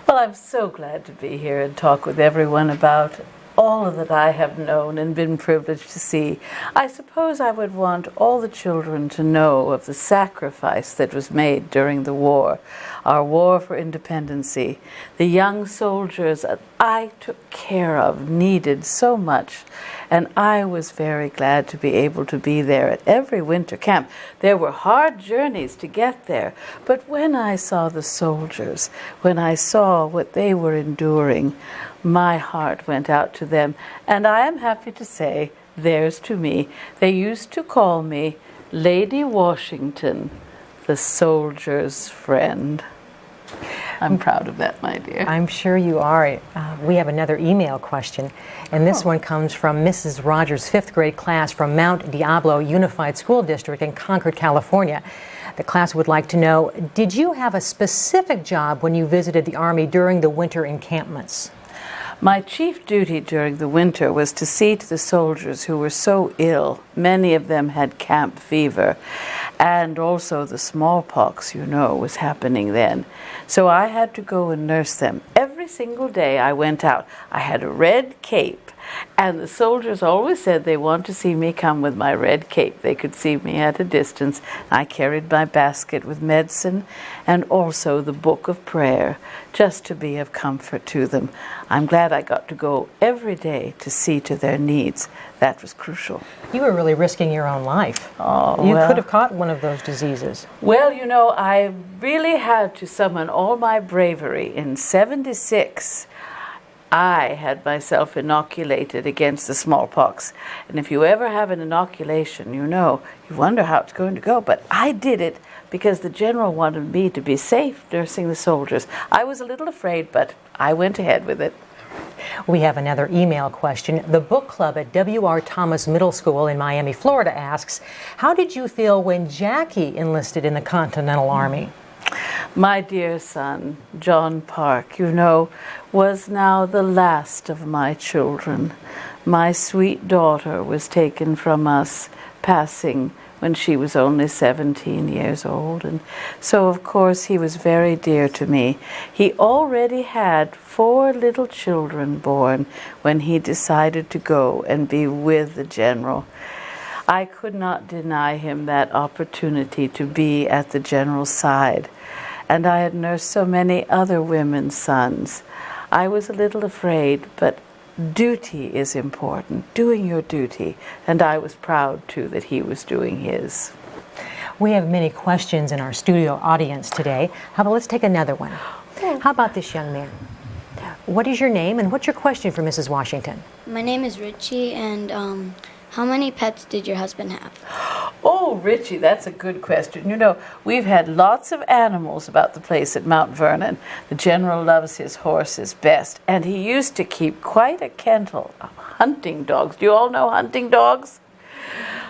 Well, I'm so glad to be here and talk with everyone about all that I have known and been privileged to see. I suppose I would want all the children to know of the sacrifice that was made during the war, our war for independency. The young soldiers that I took care of needed so much, and I was very glad to be able to be there at every winter camp. There were hard journeys to get there, but when I saw the soldiers, when I saw what they were enduring, my heart went out to them, and I am happy to say, theirs to me. They used to call me Lady Washington, the soldier's friend. I'm proud of that, my dear. I'm sure you are. We have another email question, and this one comes from Mrs. Rogers' 5th grade class from Mount Diablo Unified School District in Concord, California. The class would like to know, did you have a specific job when you visited the Army during the winter encampments? My chief duty during the winter was to see to the soldiers who were so ill. Many of them had camp fever, and also the smallpox, was happening then. So I had to go and nurse them. Every single day I went out. I had a red cape, and the soldiers always said they want to see me come with my red cape. They could see me at a distance. I carried my basket with medicine and also the book of prayer, just to be of comfort to them. I'm glad I got to go every day to see to their needs. That was crucial. You were really risking your own life. Oh, you could have caught one of those diseases. Well, I really had to summon all my bravery. In '76, I had myself inoculated against the smallpox. And if you ever have an inoculation, you wonder how it's going to go. But I did it because the general wanted me to be safe nursing the soldiers. I was a little afraid, but I went ahead with it. We have another email question. The book club at W.R. Thomas Middle School in Miami, Florida asks, how did you feel when Jackie enlisted in the Continental Army? My dear son, John Park, was now the last of my children. My sweet daughter was taken from us, passing when she was only 17 years old. And so, of course, he was very dear to me. He already had 4 little children born when he decided to go and be with the general. I could not deny him that opportunity to be at the general's side. And I had nursed so many other women's sons. I was a little afraid, but duty is important, doing your duty. And I was proud, too, that he was doing his. We have many questions in our studio audience today. How about let's take another one? How about this young man? What is your name and what's your question for Mrs. Washington? My name is Richie, and how many pets did your husband have? Oh, Richie, that's a good question. We've had lots of animals about the place at Mount Vernon. The general loves his horses best, and he used to keep quite a kennel of hunting dogs. Do you all know hunting dogs?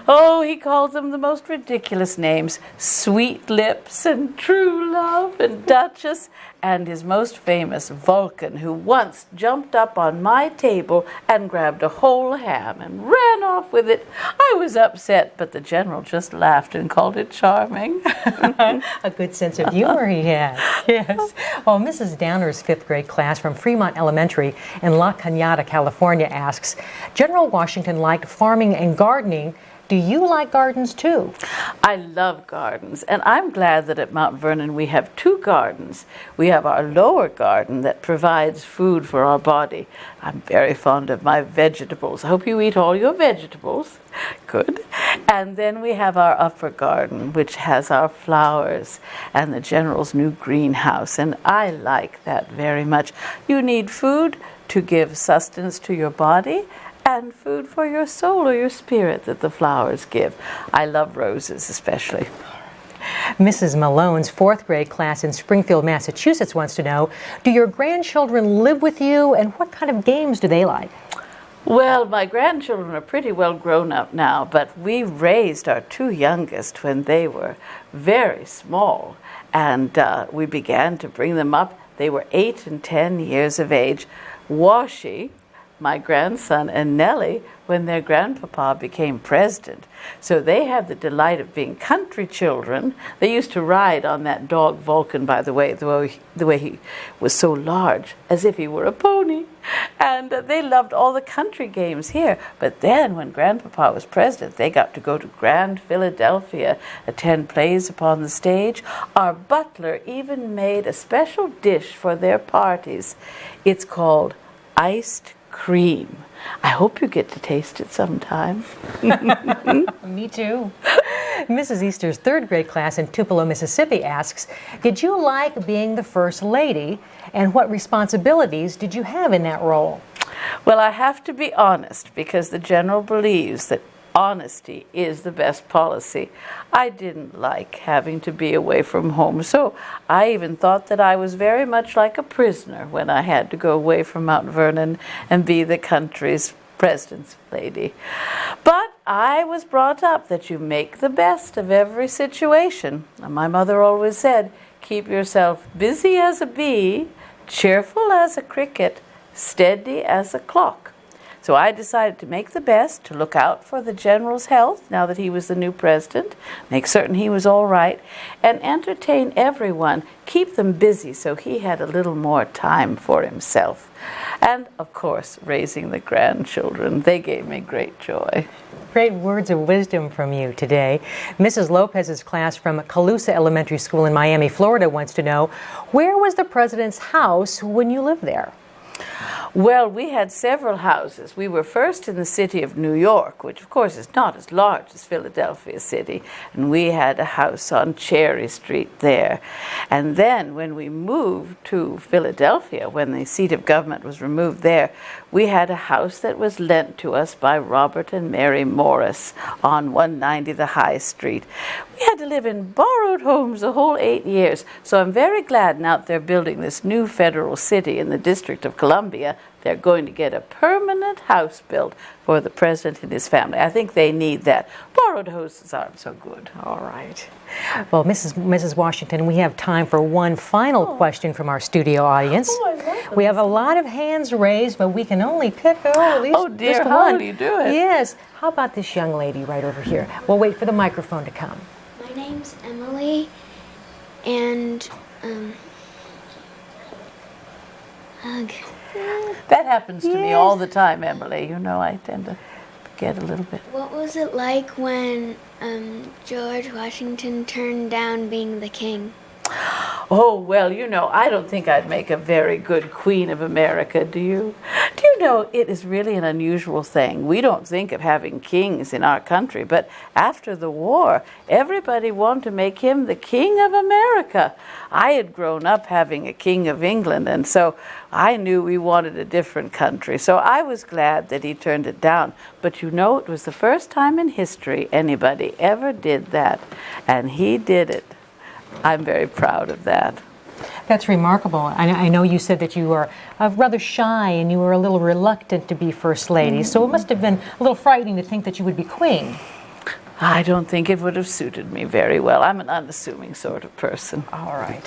Oh, he called them the most ridiculous names. Sweet Lips and True Love and Duchess, and his most famous, Vulcan, who once jumped up on my table and grabbed a whole ham and ran off with it. I was upset, but the general just laughed and called it charming. A good sense of humor he had. Yes. Well, Mrs. Downer's 5th grade class from Fremont Elementary in La Cañada, California asks, General Washington liked farming and gardening. Do you like gardens too? I love gardens, and I'm glad that at Mount Vernon we have 2 gardens. We have our lower garden that provides food for our body. I'm very fond of my vegetables. I hope you eat all your vegetables. Good. And then we have our upper garden, which has our flowers and the general's new greenhouse, and I like that very much. You need food to give sustenance to your body, and food for your soul or your spirit that the flowers give. I love roses especially. Mrs. Malone's 4th grade class in Springfield, Massachusetts wants to know, do your grandchildren live with you and what kind of games do they like? Well, my grandchildren are pretty well grown up now, but we raised our 2 youngest when they were very small, and we began to bring them up. They were 8 and 10 years of age. Washi, my grandson and Nellie when their grandpapa became president. So they had the delight of being country children. They used to ride on that dog Vulcan, by the way he was so large, as if he were a pony. And they loved all the country games here. But then when grandpapa was president, they got to go to Grand Philadelphia, attend plays upon the stage. Our butler even made a special dish for their parties. It's called iced cream. I hope you get to taste it sometime. Me too. Mrs. Easter's third grade class in Tupelo, Mississippi asks, did you like being the First Lady, and what responsibilities did you have in that role? Well, I have to be honest, because the general believes that honesty is the best policy. I didn't like having to be away from home, so I even thought that I was very much like a prisoner when I had to go away from Mount Vernon and be the country's president's lady. But I was brought up that you make the best of every situation. And my mother always said, keep yourself busy as a bee, cheerful as a cricket, steady as a clock. So I decided to make the best, to look out for the general's health now that he was the new president, make certain he was all right, and entertain everyone, keep them busy so he had a little more time for himself. And, of course, raising the grandchildren. They gave me great joy. Great words of wisdom from you today. Mrs. Lopez's class from Calusa Elementary School in Miami, Florida wants to know, where was the president's house when you lived there? Well, we had several houses. We were first in the city of New York, which of course is not as large as Philadelphia City, and we had a house on Cherry Street there. And then when we moved to Philadelphia, when the seat of government was removed there, we had a house that was lent to us by Robert and Mary Morris on 190 the High Street. We had to live in borrowed homes the whole 8 years, so I'm very glad now that they're building this new federal city in the District of Columbia, they're going to get a permanent house built for the president and his family. I think they need that. Borrowed houses aren't so good. All right. Well, Mrs. Washington, we have time for one final question from our studio audience. We have a lot of hands raised, but we can only pick at least oh dear, just how one. do you do it? Yes. How about this young lady right over here? We'll wait for the microphone to come. My name's Emily, and That happens to me all the time, Emily. You know, I tend to forget a little bit. what was it like when George Washington turned down being the king? Oh, well, you know, I don't think I'd make a very good Queen of America, do you? Do you know, it is really an unusual thing. We don't think of having kings in our country, but after the war, everybody wanted to make him the King of America. I had grown up having a King of England, and so I knew we wanted a different country. So I was glad that he turned it down. But you know, it was the first time in history anybody ever did that, and he did it. I'm very proud of that. That's remarkable. I know you said that you were rather shy and you were a little reluctant to be First Lady, so it must have been a little frightening to think that you would be Queen. I don't think it would have suited me very well. I'm an unassuming sort of person. All right.